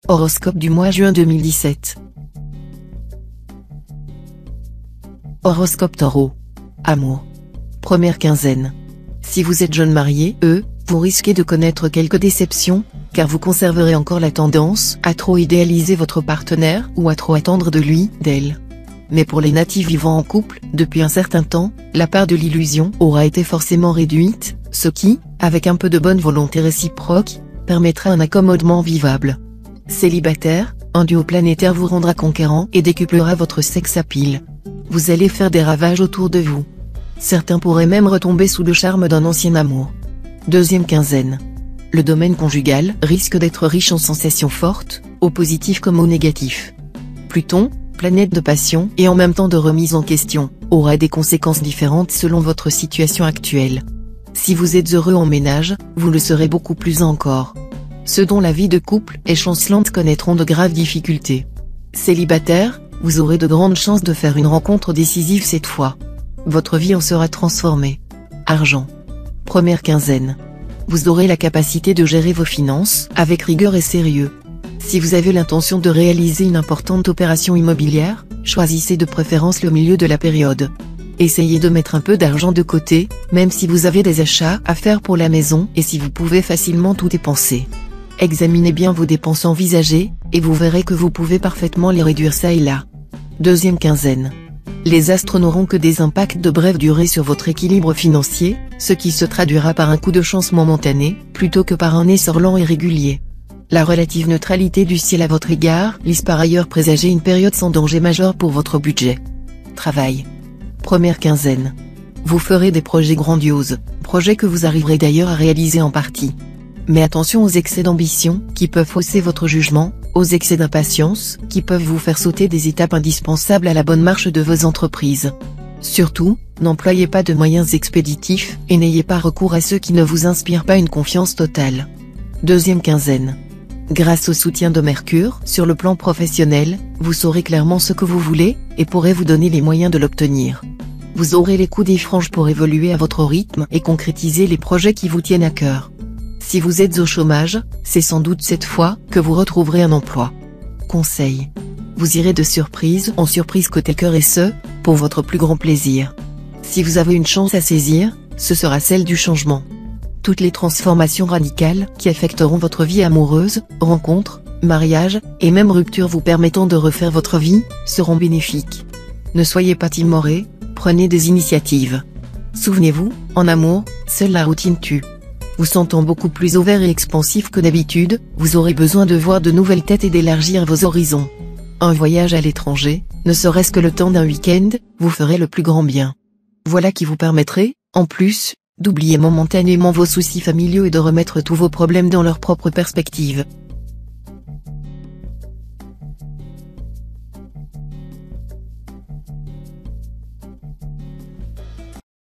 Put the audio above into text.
Horoscope du mois juin 2017. Horoscope Taureau. Amour. Première quinzaine. Si vous êtes jeune marié, vous risquez de connaître quelques déceptions, car vous conserverez encore la tendance à trop idéaliser votre partenaire ou à trop attendre de lui, d'elle. Mais pour les natifs vivant en couple, depuis un certain temps, la part de l'illusion aura été forcément réduite, ce qui, avec un peu de bonne volonté réciproque, permettra un accommodement vivable. Célibataire, un duo planétaire vous rendra conquérant et décuplera votre sex appeal. Vous allez faire des ravages autour de vous. Certains pourraient même retomber sous le charme d'un ancien amour. Deuxième quinzaine. Le domaine conjugal risque d'être riche en sensations fortes, au positif comme au négatif. Pluton, planète de passion et en même temps de remise en question, aura des conséquences différentes selon votre situation actuelle. Si vous êtes heureux en ménage, vous le serez beaucoup plus encore. Ceux dont la vie de couple est chancelante connaîtront de graves difficultés. Célibataire, vous aurez de grandes chances de faire une rencontre décisive cette fois. Votre vie en sera transformée. Argent. Première quinzaine. Vous aurez la capacité de gérer vos finances avec rigueur et sérieux. Si vous avez l'intention de réaliser une importante opération immobilière, choisissez de préférence le milieu de la période. Essayez de mettre un peu d'argent de côté, même si vous avez des achats à faire pour la maison et si vous pouvez facilement tout dépenser. Examinez bien vos dépenses envisagées, et vous verrez que vous pouvez parfaitement les réduire ça et là. Deuxième quinzaine. Les astres n'auront que des impacts de brève durée sur votre équilibre financier, ce qui se traduira par un coup de chance momentané, plutôt que par un essor lent et régulier. La relative neutralité du ciel à votre égard laisse par ailleurs présager une période sans danger majeur pour votre budget. Travail. Première quinzaine. Vous ferez des projets grandioses, projets que vous arriverez d'ailleurs à réaliser en partie. Mais attention aux excès d'ambition, qui peuvent fausser votre jugement, aux excès d'impatience, qui peuvent vous faire sauter des étapes indispensables à la bonne marche de vos entreprises. Surtout, n'employez pas de moyens expéditifs, et n'ayez pas recours à ceux qui ne vous inspirent pas une confiance totale. Deuxième quinzaine. Grâce au soutien de Mercure, sur le plan professionnel, vous saurez clairement ce que vous voulez, et pourrez vous donner les moyens de l'obtenir. Vous aurez les coups des franges pour évoluer à votre rythme et concrétiser les projets qui vous tiennent à cœur. Si vous êtes au chômage, c'est sans doute cette fois que vous retrouverez un emploi. Conseil. Vous irez de surprise en surprise côté cœur et ce, pour votre plus grand plaisir. Si vous avez une chance à saisir, ce sera celle du changement. Toutes les transformations radicales qui affecteront votre vie amoureuse, rencontres, mariage, et même rupture vous permettant de refaire votre vie, seront bénéfiques. Ne soyez pas timoré, prenez des initiatives. Souvenez-vous, en amour, seule la routine tue. Vous sentant beaucoup plus ouvert et expansif que d'habitude, vous aurez besoin de voir de nouvelles têtes et d'élargir vos horizons. Un voyage à l'étranger, ne serait-ce que le temps d'un week-end, vous ferait le plus grand bien. Voilà qui vous permettrait, en plus, d'oublier momentanément vos soucis familiaux et de remettre tous vos problèmes dans leur propre perspective.